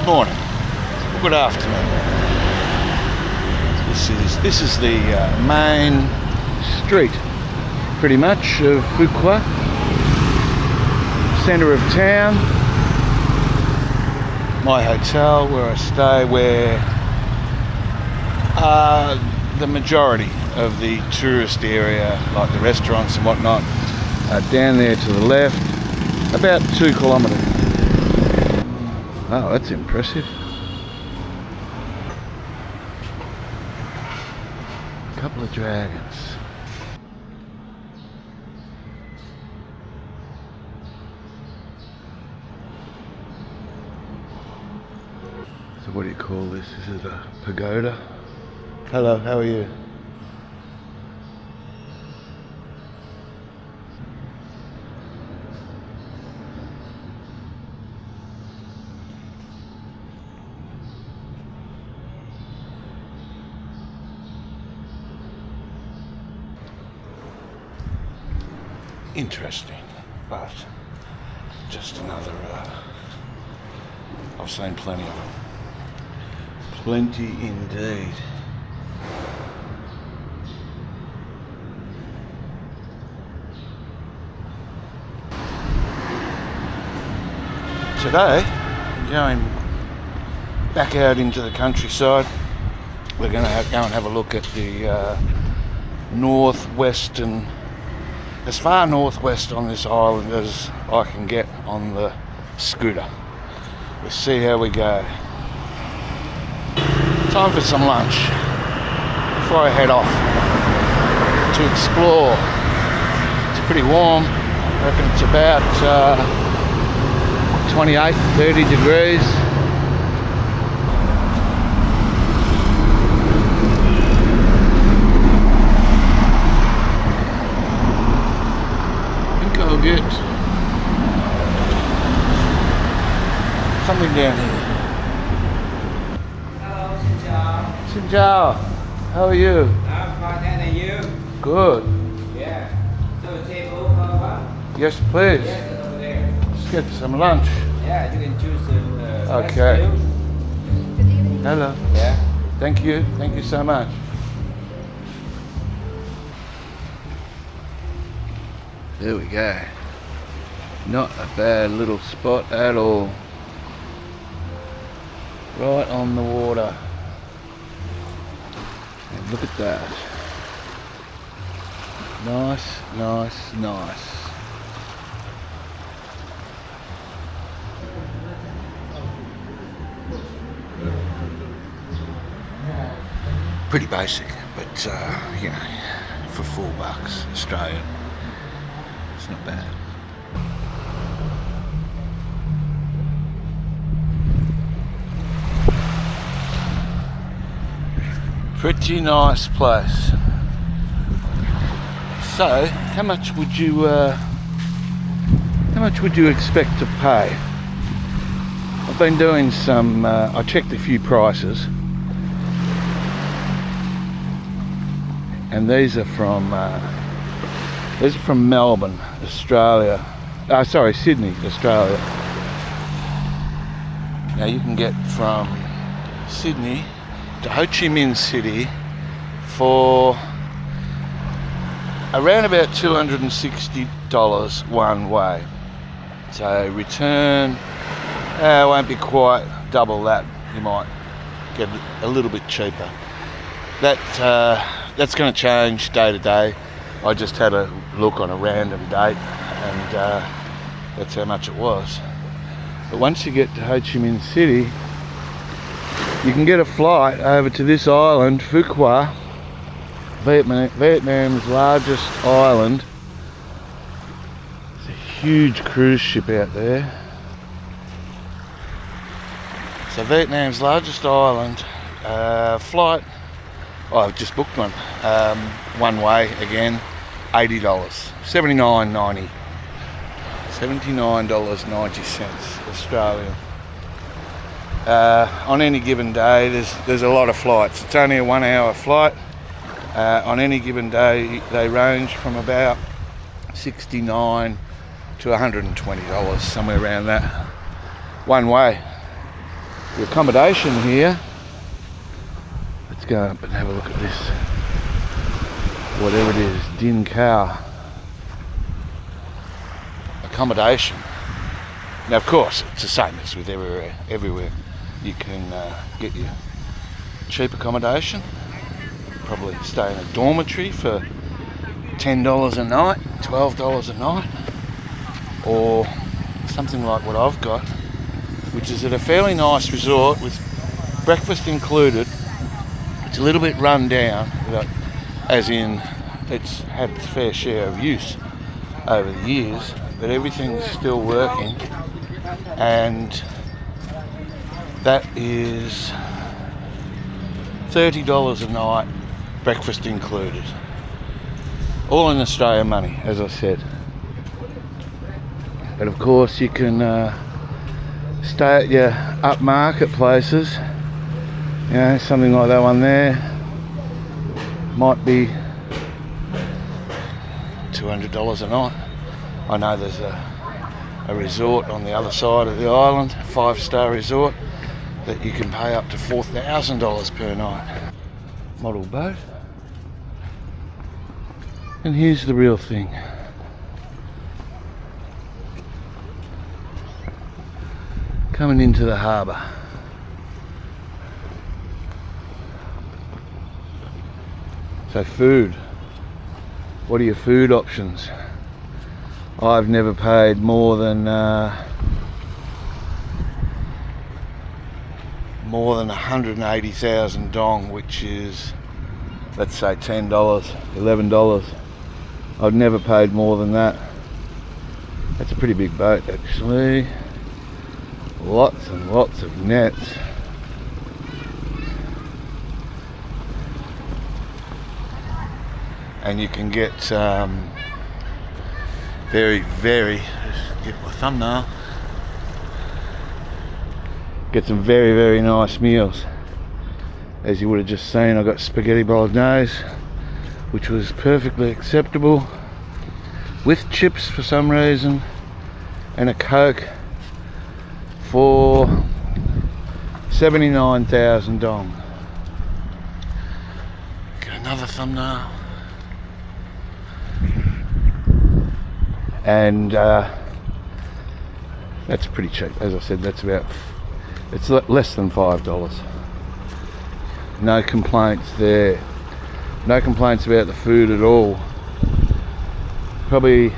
Good morning. Good afternoon. This is the main street, pretty much, of Fuqua, centre of town. My hotel where I stay, where the majority of the tourist area, like the restaurants and whatnot, are down there to the left, about 2 kilometres. Oh, that's impressive. A couple of dragons. So what do you call this? Is it a pagoda? Hello, how are you? Interesting, but just another, I've seen plenty of them. Plenty indeed. Today, I'm going back out into the countryside. We're going to go and have a look at the northwestern, as far northwest on this island as I can get on the scooter. We'll see how we go. Time for some lunch before I head off to explore. It's pretty warm. I reckon it's about 28, 30 degrees. I'll get something down here. Hello, xin chào. Xin chào. How are you? I'm fine, and you? Good. Yeah. So table for what? Yes, please. Yes, it's over there. Let's get some lunch. Yeah, you can choose the Okay. best view. Hello. Yeah. Thank you. Thank you so much. There we go. Not a bad little spot at all. Right on the water. And look at that. Nice, nice, nice. Pretty basic, but you know, for $4 Australian, it's not bad. Pretty nice place. So, how much would you expect to pay? I've been doing some. I checked a few prices, and these are from Melbourne, Australia. Sorry, Sydney, Australia. Now you can get from Sydney to Ho Chi Minh City for around about $260 one way. So return won't be quite double that. You might get a little bit cheaper. That's going to change day to day. I just had a look on a random date, and that's how much it was. But once you get to Ho Chi Minh City, you can get a flight over to this island, Fuqua, Vietnam's largest island. There's a huge cruise ship out there. So Vietnam's largest island, flight, I've just booked one, one way again, $80, $79.90, $79.90 Australian. On any given day, there's a lot of flights. It's only a 1 hour flight. On any given day, they range from about $69 to $120, somewhere around that, one way. the accommodation here. Let's go up and have a look at this. Whatever it is, Din Khao accommodation. Now, of course, it's the same as with everywhere. You can get your cheap accommodation. Probably stay in a dormitory for $10 a night, $12 a night, or something like what I've got, which is at a fairly nice resort with breakfast included. It's a little bit run down, but as in it's had its fair share of use over the years, but everything's still working, and that is $30 a night, breakfast included. All in Australian money, as I said. But of course you can stay at your upmarket places. You know, something like that one there might be $200 a night. I know there's a resort on the other side of the island, a 5-star resort, that you can pay up to $4,000 per night. Model boat. And here's the real thing. Coming into the harbour. So food. What are your food options? I've never paid more than 180,000 dong, which is, let's say, $10, $11. I've never paid more than that. That's a pretty big boat, actually. Lots and lots of nets. And you can get get my thumbnail. Get some very, very nice meals. As you would have just seen, I got spaghetti bolognese, which was perfectly acceptable, with chips for some reason, and a Coke for 79,000 dong. Get another thumbnail. And that's pretty cheap. As I said, that's about, it's less than $5. No complaints there. No complaints about the food at all. Probably,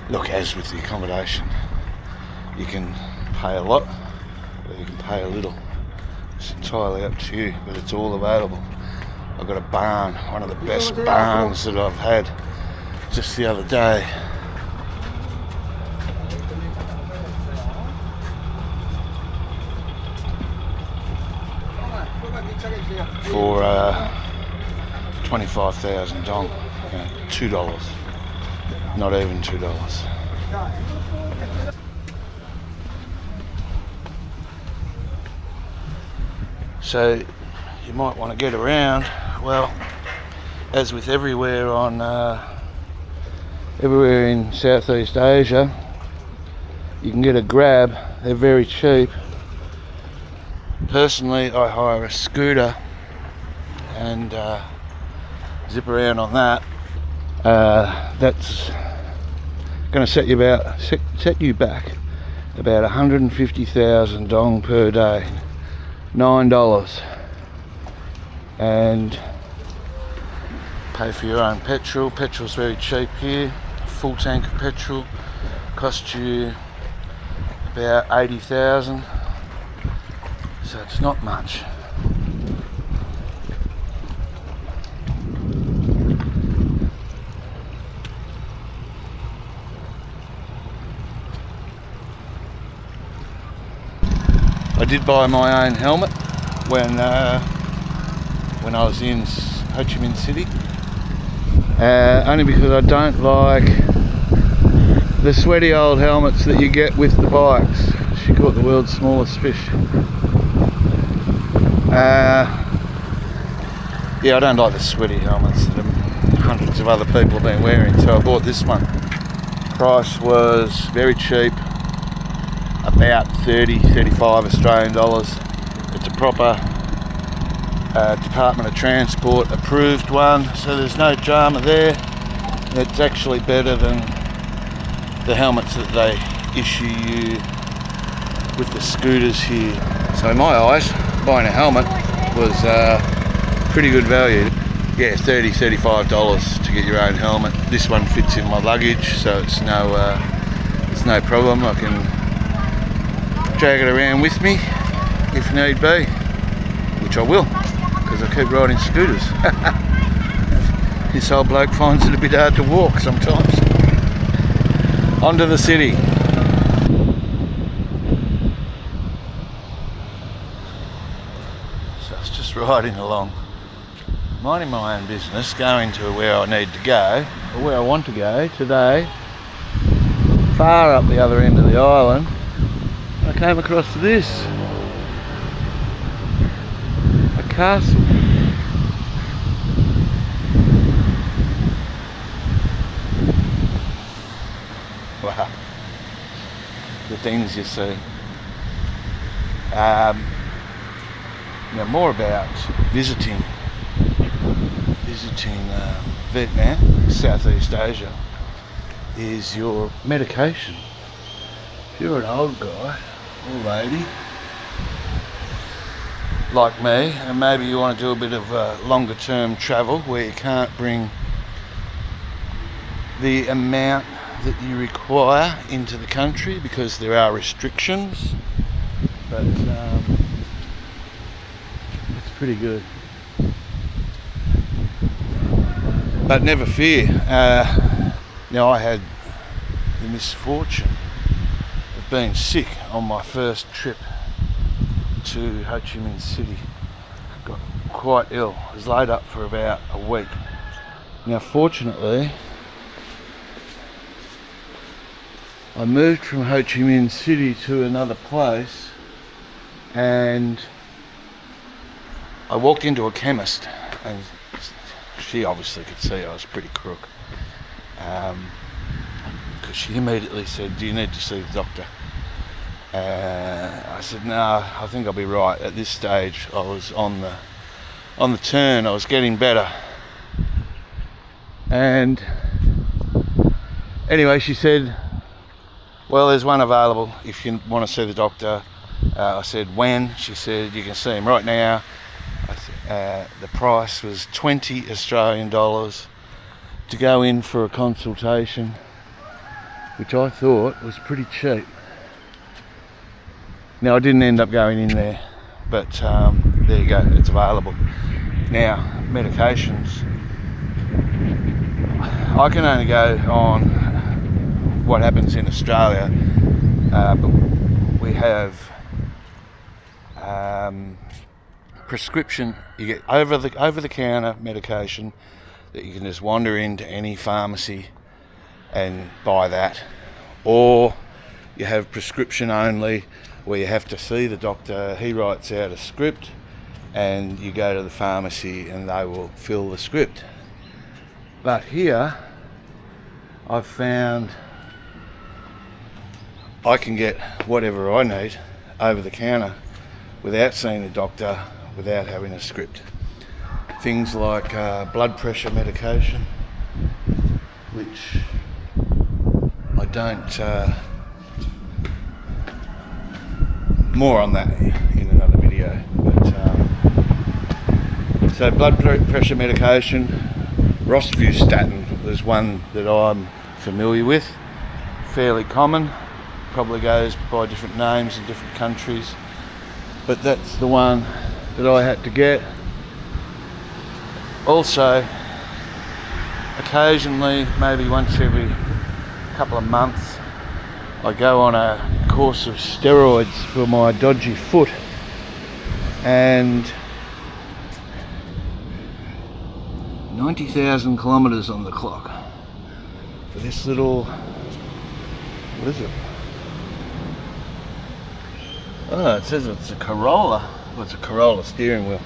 look, as with the accommodation, you can pay a lot or you can pay a little. It's entirely up to you, but it's all available. I've got a barn, one of the best barns that I've had just the other day. For 25,000 dong, $2, not even $2. So you might want to get around. Well, as with everywhere everywhere in Southeast Asia, you can get a grab. They're very cheap. Personally, I hire a scooter and zip around on that. That's going to set you back about 150,000 dong per day, $9, and pay for your own petrol. Petrol's very cheap here. A full tank of petrol costs you about 80,000. So it's not much. I did buy my own helmet when I was in Ho Chi Minh City, only because I don't like the sweaty old helmets that you get with the bikes. She caught the world's smallest fish. Yeah, I don't like the sweaty helmets that hundreds of other people have been wearing, so I bought this one. Price was very cheap, about 35 Australian dollars. It's a proper Department of Transport approved one, so there's no drama there. It's actually better than the helmets that they issue you with the scooters here. So in my eyes, buying a helmet was pretty good value. Yeah, $35 to get your own helmet. This one fits in my luggage, so it's no problem. I can drag it around with me if need be, which I will, because I keep riding scooters. This old bloke finds it a bit hard to walk sometimes. Onto the city. So I was just riding along, minding my own business, going to where I need to go, or where I want to go today, far up the other end of the island. I came across this, a castle. Wow, the things you see. Now more about visiting Vietnam, Southeast Asia, is your medication. If you're an old guy or lady like me, and maybe you want to do a bit of longer term travel where you can't bring the amount that you require into the country because there are restrictions, but it's pretty good. But never fear. Now, I had the misfortune of being sick on my first trip to Ho Chi Minh City. Got quite ill. I was laid up for about a week. Now, fortunately, I moved from Ho Chi Minh City to another place, and I walked into a chemist, and she obviously could see I was pretty crook, because she immediately said, "Do you need to see the doctor?" I said, "No, I think I'll be right." At this stage, I was on the turn. I was getting better, and anyway, she said, "Well, there's one available if you want to see the doctor." I said, "When?" She said, "You can see him right now." The price was 20 Australian dollars to go in for a consultation, which I thought was pretty cheap. Now, I didn't end up going in there, but there you go, it's available. Now, medications, I can only go on what happens in Australia, but we have prescription. You get over the counter medication that you can just wander into any pharmacy and buy that, or you have prescription only where you have to see the doctor. He writes out a script and you go to the pharmacy and they will fill the script. But here I've found I can get whatever I need over the counter without seeing a doctor, without having a script. Things like blood pressure medication, which I don't... more on that in another video. But so blood pressure medication, rosuvastatin was one that I'm familiar with, fairly common, probably goes by different names in different countries, but that's the one that I had to get. Also, occasionally, maybe once every couple of months, I go on a course of steroids for my dodgy foot, and 90,000 kilometres on the clock for this little, what is it? Oh, it says it's a Corolla. Well, it's a Corolla steering wheel.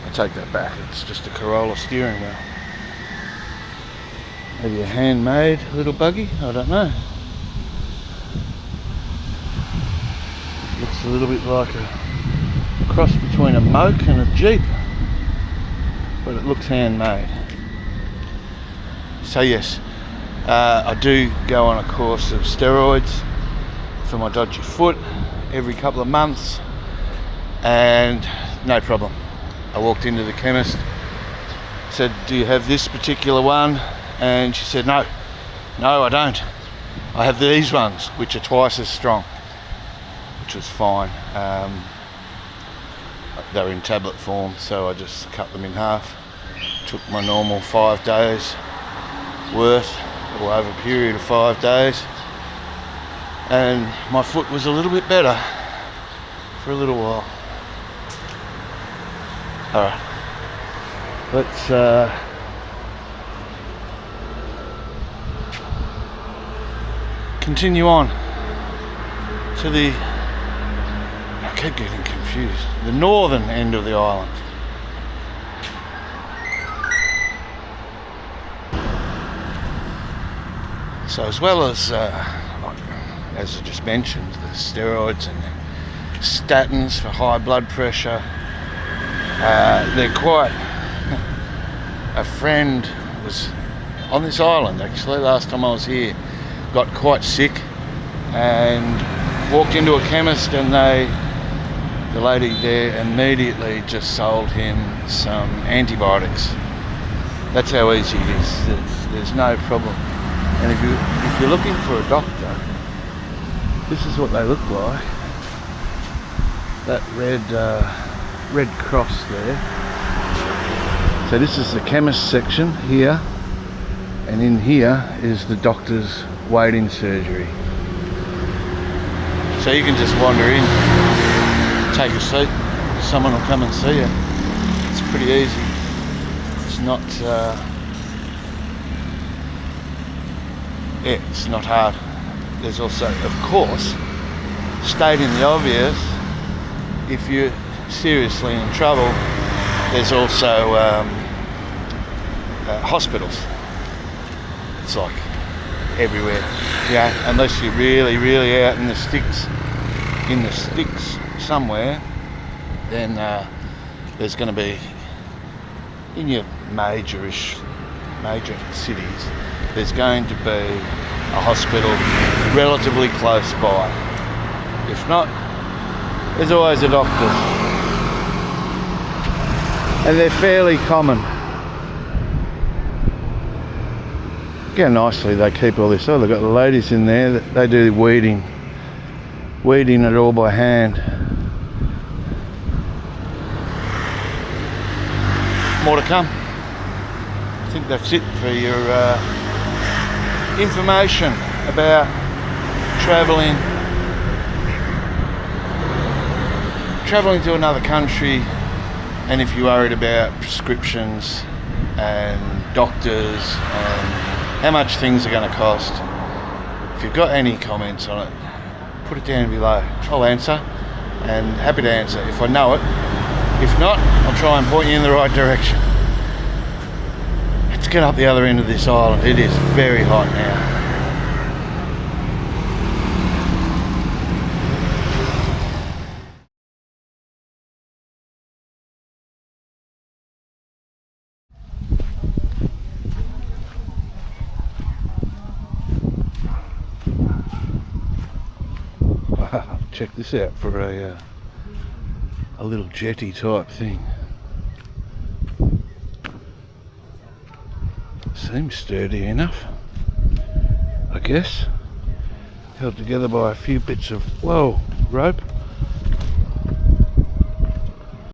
I take that back, it's just a Corolla steering wheel. Maybe a handmade little buggy, I don't know. looks a little bit like a cross between a moke and a Jeep, but it looks handmade. So yes, I do go on a course of steroids for my dodgy foot every couple of months, and no problem. I walked into the chemist, said, do you have this particular one? And she said, no, I don't. I have these ones, which are twice as strong, which was fine. They were in tablet form, so I just cut them in half. Took my normal 5 days worth, or over a period of 5 days, and my foot was a little bit better for a little while. Alright, let's continue on to the, I keep getting confused, the northern end of the island. So as well as, as I just mentioned, the steroids and the statins for high blood pressure, they're quite, a friend was on this island actually last time I was here, got quite sick and walked into a chemist, and the lady there immediately just sold him some antibiotics. That's how easy it is. There's no problem. And if you're looking for a doctor, this is what they look like. That red cross there. So this is the chemist section here, and in here is the doctor's waiting surgery. So you can just wander in, take a seat, someone will come and see you. It's pretty easy. It's not it's not hard. There's also, of course, stating the obvious, if you're seriously in trouble, there's also hospitals. It's like everywhere, yeah, unless you're really, really out in the sticks somewhere, then there's going to be, in your major cities, there's going to be a hospital relatively close by. If not, there's always a doctor. And they're fairly common. Look how nicely they keep all this. Oh, they've got the ladies in there, they do weeding it all by hand. More to come. I think that's it for your information about travelling to another country, and if you're worried about prescriptions and doctors and how much things are going to cost. If you've got any comments on it, put it down below. I'll answer, and happy to answer if I know it. If not, I'll try and point you in the right direction. Let's get up the other end of this island. It is very hot now. Check this out for a little jetty type thing. Seems sturdy enough, I guess. Held together by a few bits of, rope.